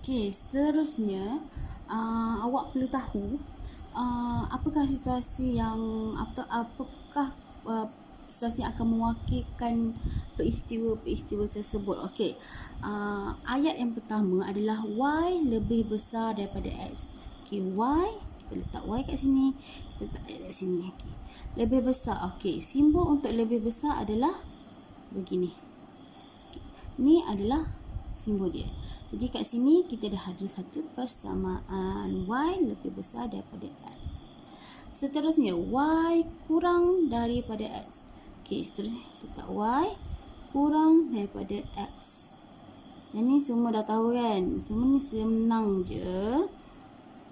Okey, seterusnya awak perlu tahu apakah situasi yang apakah situasi yang akan mewakilkan peristiwa-peristiwa tersebut. Okey. Ayat yang pertama adalah Y lebih besar daripada X. Okey, Y kita letak Y kat sini, kita letak X kat sini. Okey. Lebih besar. Okey, simbol untuk lebih besar adalah begini. Okay. Ni adalah simbol dia. Jadi kat sini kita dah ada satu persamaan Y lebih besar daripada X. Seterusnya Y kurang daripada X. Okey, seterusnya kita Y kurang daripada X. Yang ni semua dah tahu kan? Semua ni senang je.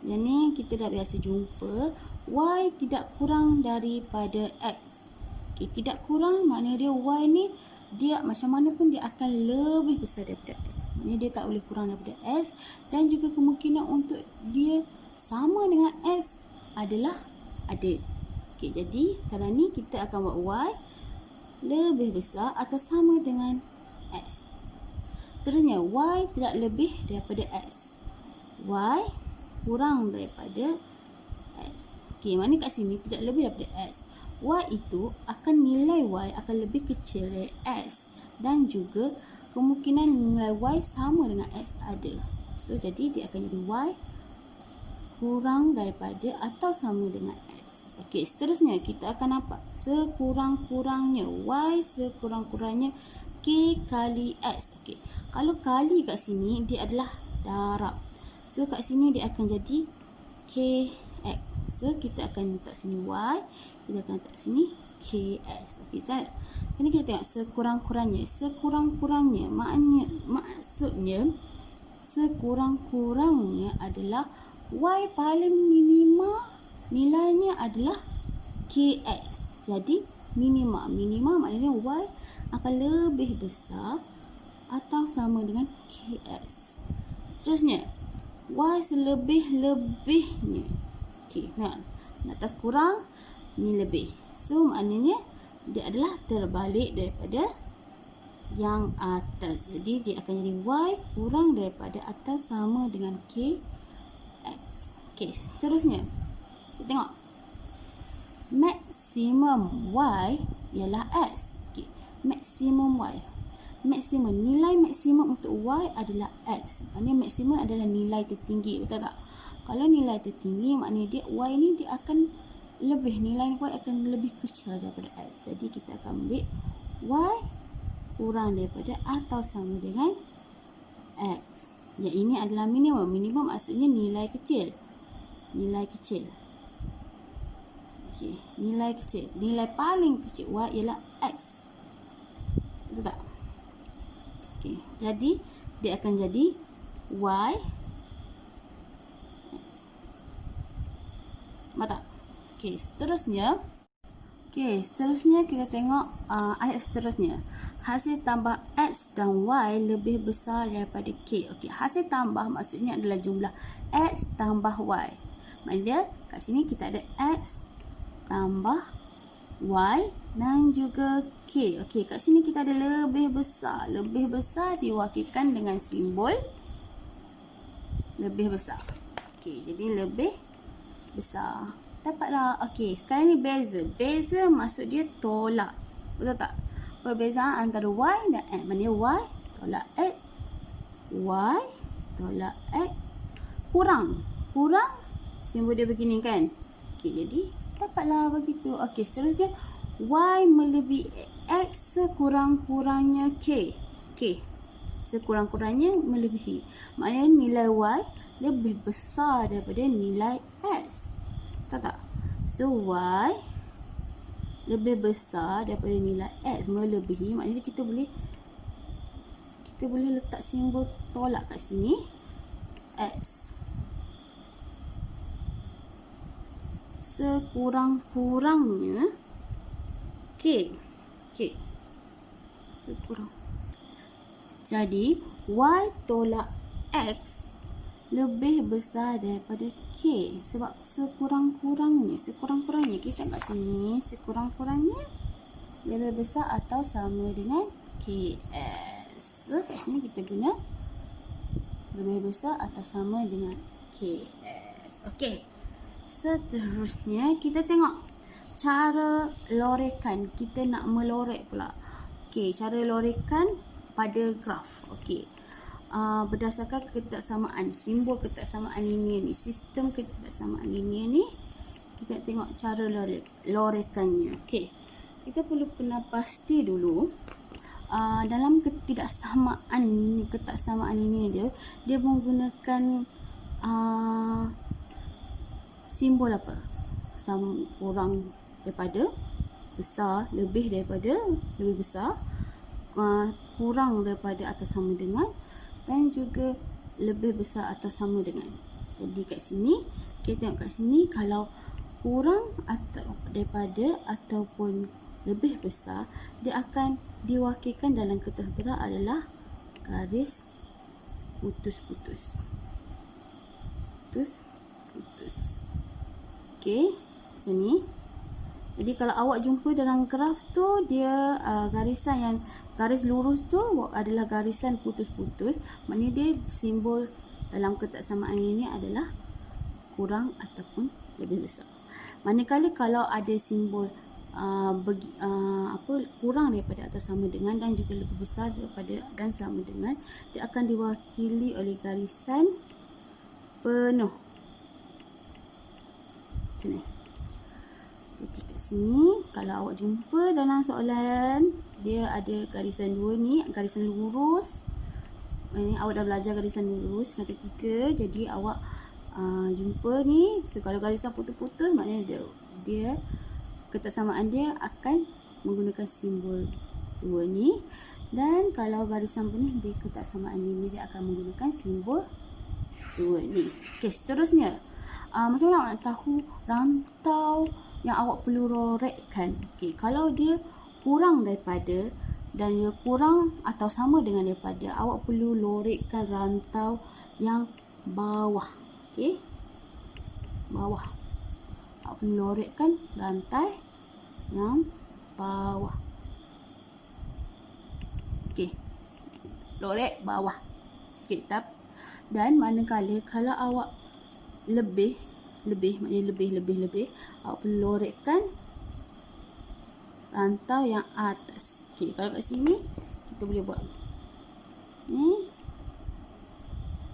Yang ni kita dah biasa jumpa. Y tidak kurang daripada X. Okey, tidak kurang maknanya dia Y ni dia macam mana pun dia akan lebih besar daripada X. Maknanya dia tak boleh kurang daripada X. Dan juga kemungkinan untuk dia sama dengan X adalah ada. Okey, jadi sekarang ni kita akan buat Y lebih besar atau sama dengan X. Seterusnya Y tidak lebih daripada X. Y kurang daripada X. Okey, mana kat sini tidak lebih daripada X. Y itu akan nilai Y akan lebih kecil dari X. Dan juga kemungkinan nilai Y sama dengan X ada. So, jadi dia akan jadi Y kurang daripada atau sama dengan X. Okey, seterusnya kita akan nampak sekurang-kurangnya Y sekurang-kurangnya K kali X. Okey, kalau kali kat sini dia adalah darab. So, kat sini dia akan jadi KX. So, kita akan letak sini Y. Kita akan letak sini KX. Okey, tak? Ini kita tengok sekurang-kurangnya. Sekurang-kurangnya maksudnya sekurang-kurangnya adalah Y paling minima nilainya adalah KX. Jadi, minima. Minima maknanya Y akan lebih besar atau sama dengan KX. Terusnya, Y selebih-lebihnya. Okey, nah, atas kurang, ni lebih. So, maknanya dia adalah terbalik daripada yang atas. Jadi, dia akan jadi Y kurang daripada atau sama dengan KX. Okey, seterusnya. Kita tengok. Maksimum Y ialah X. Okey, maksimum Y. Nilai maksimum untuk Y adalah X. Maknanya maksimum adalah nilai tertinggi, betul tak? Kalau nilai tertinggi maknanya dia Y ni dia akan lebih, nilai Y akan lebih kecil daripada X. Jadi kita akan ambil Y kurang daripada atau sama dengan X. Yang ini adalah minimum. Minimum maksudnya nilai kecil. Nilai kecil. Okey, nilai kecil. Nilai paling kecil Y ialah X. Betul tak? Okey, jadi dia akan jadi Y X. Mata. Okey, seterusnya. Okey, seterusnya kita tengok ayat seterusnya. Hasil tambah X dan Y lebih besar daripada K. Okey, hasil tambah maksudnya adalah jumlah X tambah Y. Maksudnya kat sini kita ada X tambah Y dan juga K. Okey, kat sini kita ada lebih besar. Lebih besar diwakilkan dengan simbol lebih besar. Okey, jadi lebih besar. Dapatlah. Okey, sekarang ni beza. Beza maksud dia tolak. Betul tak? Perbezaan antara Y dan X. Maksudnya Y tolak X. Y tolak X. Kurang. Kurang. Simbol dia begini kan? Okey, jadi dapatlah begitu. Okey, seterusnya Y melebihi X sekurang-kurangnya K. K. Sekurang-kurangnya melebihi. Maknanya nilai Y lebih besar daripada nilai X. Tahu tak? So, Y lebih besar daripada nilai X melebihi. Maknanya kita boleh letak simbol tolak kat sini. X. Sekurang-kurangnya K. K. Sekurang. Jadi, Y tolak X lebih besar daripada K. Sebab sekurang-kurangnya kita kat sini, sekurang-kurangnya lebih besar atau sama dengan KS. So, kat sini kita guna lebih besar atau sama dengan KS. Okey. Seterusnya kita tengok cara lorekan. Kita nak melorek pula. Okey, cara lorekan pada graf. Okey. Berdasarkan ketaksamaan, simbol ketaksamaan linear ni, sistem ketaksamaan linear ni, kita tengok cara lorekannya. Okey. Kita perlu kena pasti dulu dalam ketaksamaan ini dia menggunakan simbol apa? Kurang daripada, besar, lebih daripada, lebih besar, kurang daripada atau sama dengan, dan juga lebih besar atau sama dengan. Jadi kat sini, kita tengok kat sini, kalau kurang atau daripada ataupun lebih besar, dia akan diwakilkan dalam kertas gerak adalah garis putus-putus. Putus-putus. Okey, macam ni. Jadi kalau awak jumpa dalam graf tu, dia garis lurus tu adalah garisan putus-putus. Maknanya dia simbol dalam ketaksamaan ini adalah kurang ataupun lebih besar. Manakala kalau ada simbol kurang daripada atau sama dengan dan juga lebih besar daripada dan sama dengan, dia akan diwakili oleh garisan penuh. Macam ni. Jadi kat sini, kalau awak jumpa dalam soalan, dia ada garisan dua ni, garisan lurus. Ini awak dah belajar garisan lurus yang ketiga. Jadi awak jumpa ni, kalau garisan putus-putus, maknanya dia ketaksamaan dia akan menggunakan simbol dua ni. Dan kalau garisan penuh, dia ketaksamaan ini dia akan menggunakan simbol dua ni. Okey, seterusnya, macam mana awak nak tahu rantau yang awak perlu lorekkan? Okey, kalau dia kurang daripada dan dia kurang atau sama dengan daripada, awak perlu lorekkan rantau yang bawah. Okey, bawah. Awak perlu lorekkan rantai yang bawah. Okey, lorek bawah. Okey, dan manakala kalau awak lebih, maknanya lebih, awak perlu lorekkan rantau yang atas. Okey, kalau kat sini kita boleh buat ni.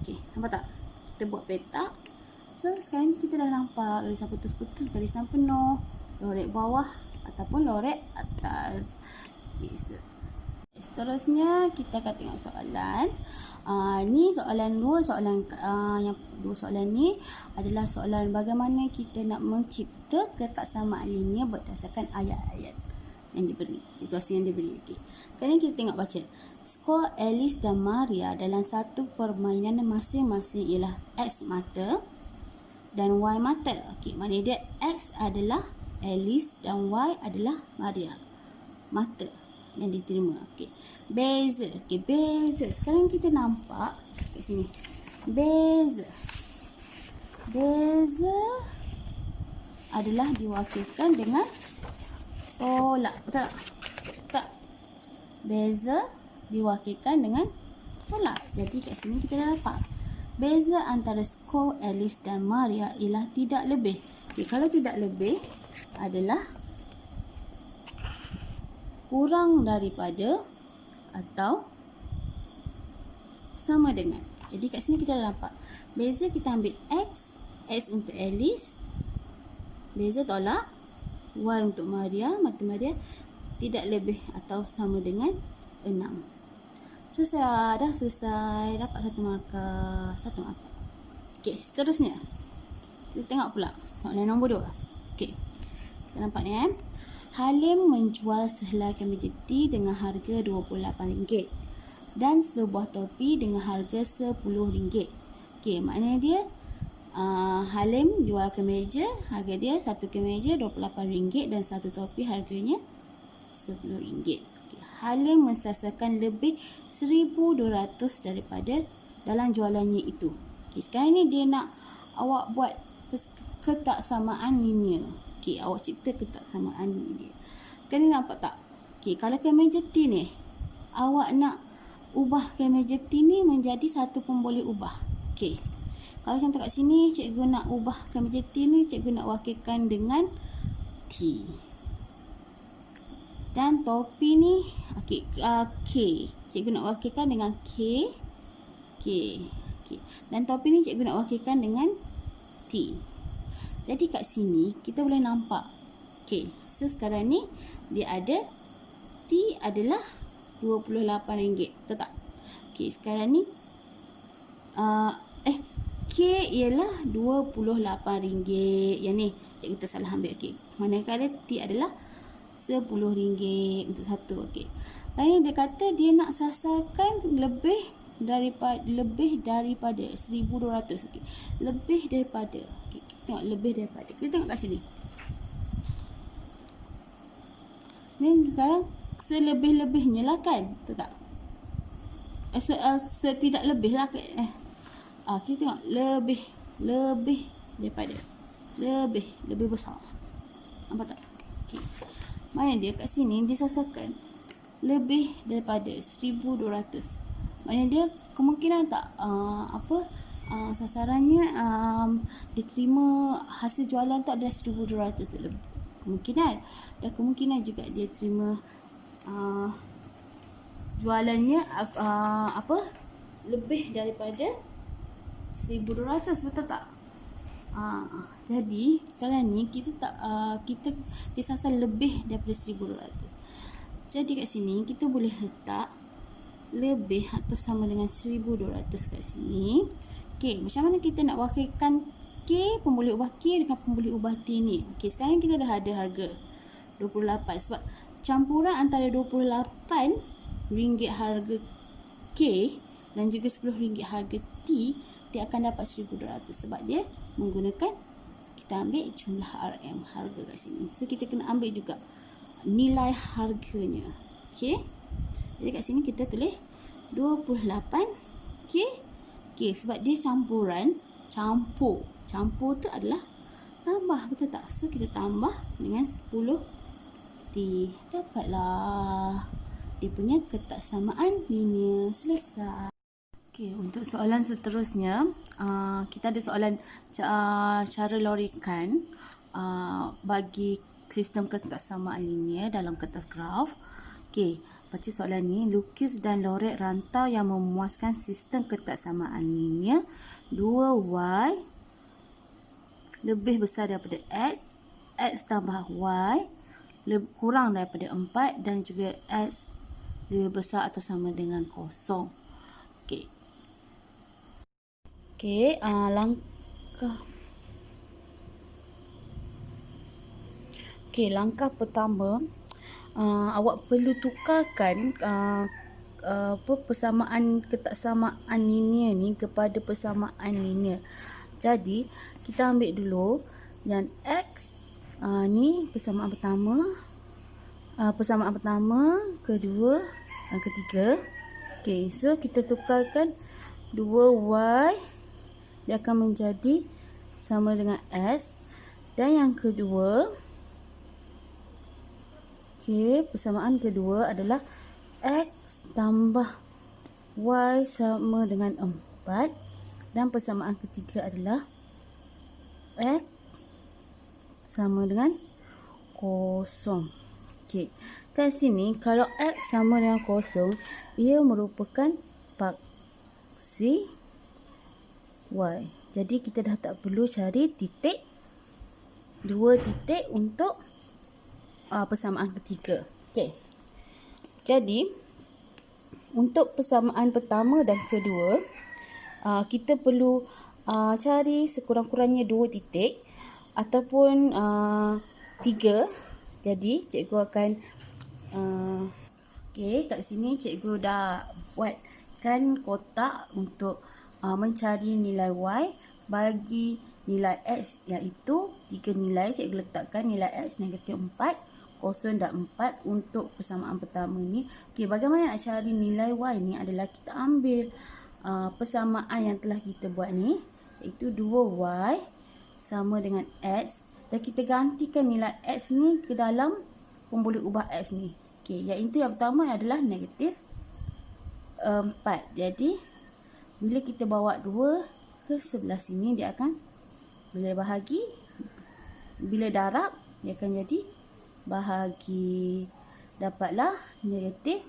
Okey, nampak tak? Kita buat petak. So sekarang kita dah nampak garisan putus-putus, garisan penuh, lorek bawah ataupun lorek atas. Okay, seterusnya kita akan tengok soalan. Ni soalan dua. Yang dua soalan ni adalah soalan bagaimana kita nak mencipta ketaksamaan linear berdasarkan ayat-ayat yang diberi, situasi yang diberi. Okay. Sekarang kita tengok baca. Skor Alice dan Maria dalam satu permainan masing-masing ialah X mata dan Y mata. Okey, maknanya dia X adalah Alice dan Y adalah Maria. Mata yang diterima. Okey. Beza. Okey, beza. Sekarang kita nampak kat sini. Beza adalah diwakilkan dengan tolak. Betul tak? Tak. Beza diwakilkan dengan tolak. Jadi kat sini kita dah dapat. Beza antara skor Alice dan Maria ialah tidak lebih. Okay, kalau tidak lebih adalah kurang daripada atau sama dengan. Jadi kat sini kita dah dapat. Beza kita ambil X untuk Alice. Beza tolak. Y untuk Maria, mata Maria, tidak lebih atau sama dengan 6. So, saya dah selesai, dapat satu markah. Okey, seterusnya. Kita tengok pula soalan nombor 2. Okey. Kita nampak ni Halim menjual sehelai kemeja T dengan harga RM28 dan sebuah topi dengan harga RM10. Okey, maknanya dia Halim jual kemeja, harga dia satu kemeja RM28 dan satu topi harganya RM10. Halim mensasarkan lebih 1,200 daripada dalam jualannya itu. Okay, sekarang ni dia nak awak buat ketaksamaan linear. Okay, awak cipta ketaksamaan linear. Sekarang ni nampak tak? Okay, kalau kemeja T ni, awak nak ubahkan meja T ni menjadi satu pemboleh ubah. Okey. Kalau contoh kat sini, cikgu nak ubahkan meja T ni, cikgu nak wakilkan dengan T. Dan topi ni, okey, K. Cikgu nak wakilkan dengan K. K. Okey. Dan topi ni cikgu nak wakilkan dengan T. Jadi kat sini, kita boleh nampak. Okey. So, sekarang ni, dia ada T adalah RM28. Betul tak? Okey, sekarang ni, K ialah RM28. Yang ni, cikgu tersalah ambil. Okey. Manakala T adalah RM10 untuk satu. Okey. Lain dia kata dia nak sasarkan lebih daripada RM1,200. Okey. Lebih daripada. Okey, kita tengok lebih daripada. Kita tengok kat sini. Ni sekarang selebih-lebihnya lah kan? Betul tak? Setidak lebih lah. Kita tengok lebih daripada. Lebih besar. Nampak tak? Okey. Mana dia kat sini disasarkan lebih daripada 1,200. Maknanya dia kemungkinan tak sasarannya diterima hasil jualan tu adalah 1,200 lebih. Kemungkinan. Dan kemungkinan juga dia terima jualannya lebih daripada 1,200. Betul tak? Jadi sekarang ni kita disasar lebih daripada 1,200. Jadi kat sini kita boleh letak lebih atau sama dengan 1,200 kat sini. Okey, macam mana kita nak wakilkan K, pemboleh ubah K dengan pemboleh ubah T ni? Okey, sekarang kita dah ada harga 28 sebab campuran antara RM28 harga K dan juga RM10 harga T, dia akan dapat 1,200 sebab dia menggunakan, kita ambil jumlah RM harga kat sini. So kita kena ambil juga nilai harganya. Okey. Jadi kat sini kita tulis 28K. Okey, sebab dia campur. Campur tu adalah tambah, betul tak? So kita tambah dengan 10T. Dapatlah dia punya ketaksamaan linear. Selesai. Okey, untuk soalan seterusnya, kita ada soalan cara lorikan bagi sistem ketaksamaan linear dalam kertas graf. Okey, baca soalan ni. Lukis dan lorek rantau yang memuaskan sistem ketaksamaan linear 2Y lebih besar daripada X, X tambah Y kurang daripada 4 dan juga X lebih besar atau sama dengan 0. Okey. Okey, langkah pertama, awak perlu tukarkan persamaan ketaksamaan linear ni kepada persamaan linear. Jadi, kita ambil dulu yang X ni persamaan pertama, kedua dan ketiga. Okey, so kita tukarkan 2Y dia akan menjadi sama dengan S, dan yang kedua, okey, persamaan kedua adalah X tambah Y sama dengan 4, dan persamaan ketiga adalah X sama dengan 0. Okey, kat sini kalau X sama dengan 0, ia merupakan paksi Y. Jadi kita dah tak perlu cari titik, 2 titik untuk persamaan ketiga. Okey. Jadi untuk persamaan pertama dan kedua, kita perlu cari sekurang-kurangnya 2 titik ataupun 3. Jadi cikgu akan okey, kat sini cikgu dah buatkan kotak untuk mencari nilai Y bagi nilai X, iaitu 3 nilai. Cikgu letakkan nilai X negatif 4, 0 dan 4 untuk persamaan pertama ni. Okey, bagaimana nak cari nilai Y ni adalah kita ambil persamaan yang telah kita buat ni, iaitu 2Y sama dengan X, dan kita gantikan nilai X ni ke dalam pemboleh ubah X ni. Okey, iaitu yang pertama adalah negatif 4. Jadi bila kita bawa 2 ke sebelah sini, dia akan, bila bahagi, bila darab, dia akan jadi bahagi. Dapatlah negatif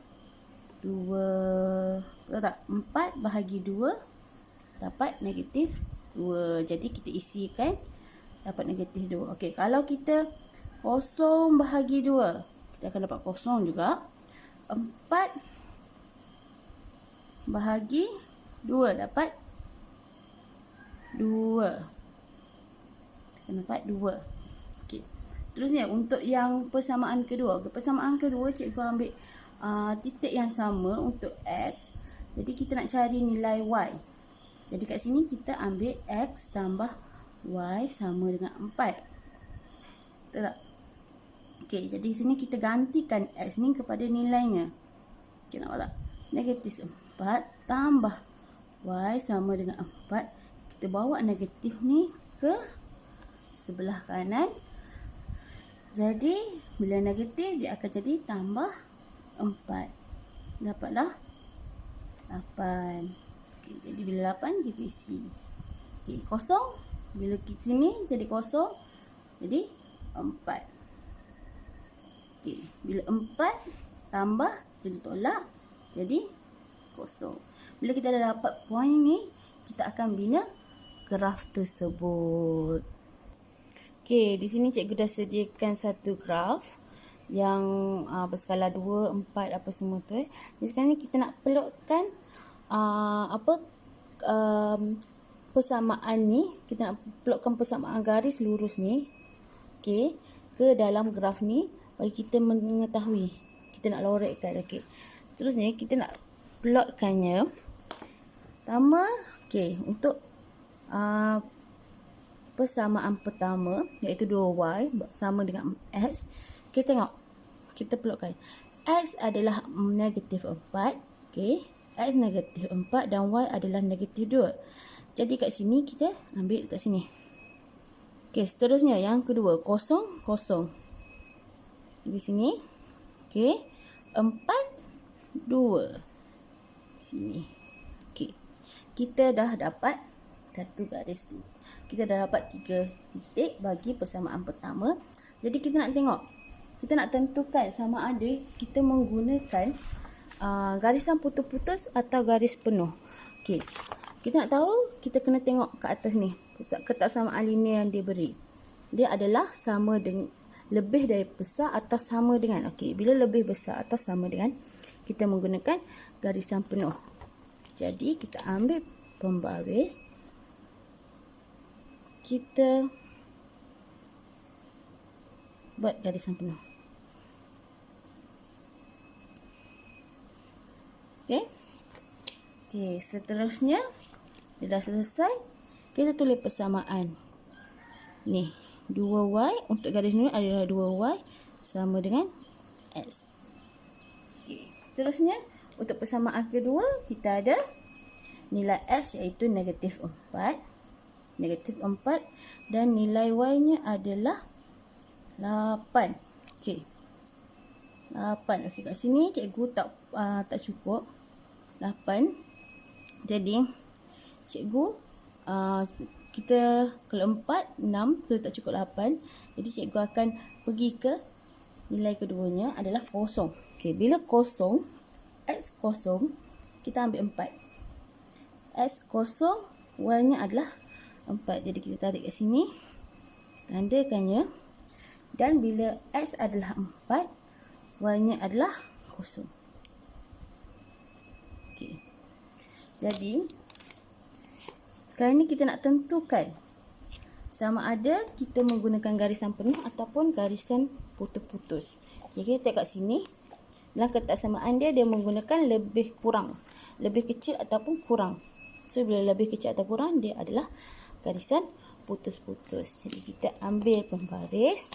2. Betul tak? 4 bahagi 2 dapat negatif 2. Jadi kita isikan dapat negatif 2. Okey, kalau kita kosong bahagi 2, kita akan dapat kosong juga. 4 bahagi 2 dapat 2. Kita dapat 2. Okey. Terusnya untuk yang persamaan kedua. Persamaan kedua cikgu ambil titik yang sama untuk X. Jadi kita nak cari nilai Y. Jadi kat sini kita ambil X tambah Y sama dengan 4. Betul tak? Okey, jadi sini kita gantikan X ni kepada nilainya. Okey, nampak tak? Negatif 4 tambah Y sama dengan 4. Kita bawa negatif ni ke sebelah kanan. Jadi bila negatif dia akan jadi tambah 4. Dapatlah 8. Okay, jadi bila 8 kita isi. Okay, kosong. Bila kita sini jadi kosong. Jadi 4. Okay, bila 4 tambah jadi tolak. Jadi kosong. Bila kita dah dapat poin ni, kita akan bina graf tersebut. Okey, di sini cikgu dah sediakan satu graf yang berskala 2, 4 apa semua tu. Jadi sekarang ni kita nak pelukkan persamaan ni, kita nak pelukkan persamaan garis lurus ni, okey, ke dalam graf ni bagi kita mengetahui. Kita nak lorekkan, okey. Terusnya kita nak plotkannya. Pertama, okey, untuk persamaan pertama iaitu 2y sama dengan x. Kita tengok, kita plotkan. X adalah negatif 4, okey. X negatif 4 dan y adalah negatif 2. Jadi kat sini kita ambil kat sini. Okey, seterusnya yang kedua, kosong, kosong. Di sini. Okey. 4, 2. Sini. Okey. Kita dah dapat satu garis ni. Kita dah dapat 3 titik bagi persamaan pertama. Jadi kita nak tengok. Kita nak tentukan sama ada kita menggunakan garisan putus-putus atau garis penuh. Okey. Kita nak tahu, kita kena tengok ke atas ni. Ketaksamaan linear yang dia beri. Dia adalah sama dengan, lebih dari besar atau sama dengan. Okey, bila lebih besar atau sama dengan, kita menggunakan garisan penuh. Jadi kita ambil pembaris. Kita buat garisan penuh. Okey. Okey, seterusnya dah selesai. Kita tulis persamaan. Ni, 2y untuk garis ni adalah 2y sama dengan x. Okey, seterusnya untuk persamaan kedua kita ada nilai x iaitu negatif 4. Negatif 4 dan nilai y-nya adalah 8. Okey. 8. Okey, kat sini cikgu tak cukup 8. Jadi cikgu kita kalau 4, 6 tu tak cukup 8. Jadi cikgu akan pergi ke nilai keduanya adalah kosong. Okey, bila kosong, x kosong, kita ambil 4. X kosong, y-nya adalah 4. Jadi kita tarik ke sini. Tandakannya. Dan bila x adalah 4, y-nya adalah kosong. Okey. Jadi sekarang ni kita nak tentukan sama ada kita menggunakan garisan penuh ataupun garisan putus-putus. Okey, kita tengok kat sini. Dalam ketaksamaan dia menggunakan lebih kurang. Lebih kecil ataupun kurang. So, bila lebih kecil atau kurang, dia adalah garisan putus-putus. Jadi, kita ambil pembaris.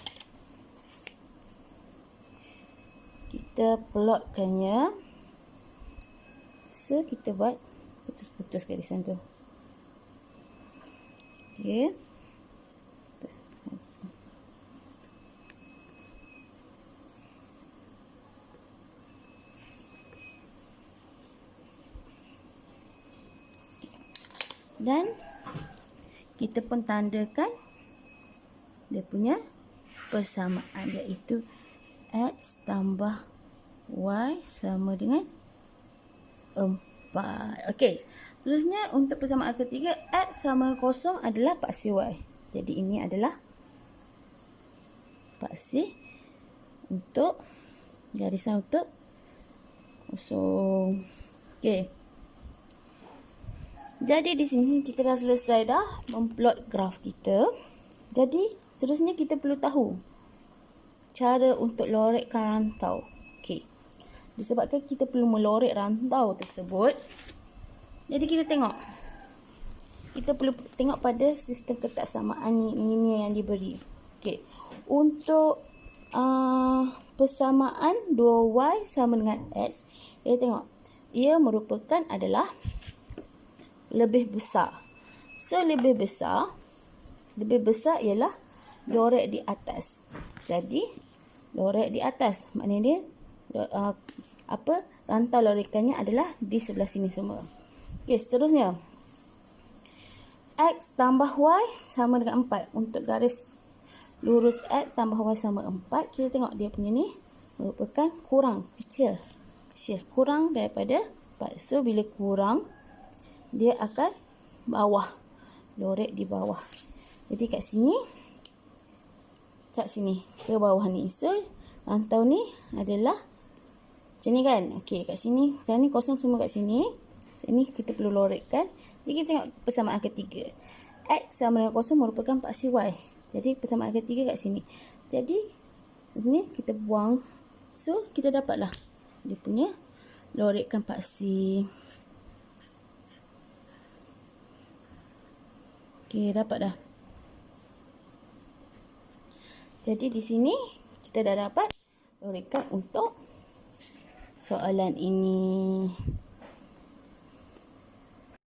Kita plotkannya. So, kita buat putus-putus garisan tu. Okey. Dan kita pun tandakan dia punya persamaan, iaitu X tambah Y sama dengan 4. Okey. Seterusnya untuk persamaan ketiga, X sama 0 adalah paksi Y. Jadi ini adalah paksi untuk garisan untuk kosong. Okey. Jadi di sini kita dah selesai dah memplot graf kita. Jadi seterusnya kita perlu tahu cara untuk lorekkan rantau. Okey. Disebabkan kita perlu melorek rantau tersebut, jadi kita tengok. Kita perlu tengok pada sistem ketaksamaan ini yang diberi. Okey. Untuk persamaan 2Y sama dengan X, kita tengok. Ia merupakan adalah lebih besar. So, lebih besar ialah lorek di atas. Jadi, lorek di atas. Maknanya dia, rantau lorekannya adalah di sebelah sini semua. Okey, seterusnya. X tambah Y sama dengan 4. Untuk garis lurus X tambah Y sama 4, kita tengok dia punya ni merupakan kurang, kecil. Kurang daripada 4. So, bila kurang, dia akan bawah. Lorek di bawah. Jadi kat sini ke bawah ni. So, rantau ni adalah macam ni kan. Okey, kat sini. Sekarang ni kosong semua kat sini. Sini kita perlu lorekkan. Jadi kita tengok persamaan ketiga. X sama dengan 0 merupakan paksi Y. Jadi persamaan ketiga kat sini. Jadi sini kita buang. So, kita dapatlah dia punya lorekkan paksi. Okey, dapat dah. Jadi di sini kita dah dapat lorekkan untuk soalan ini.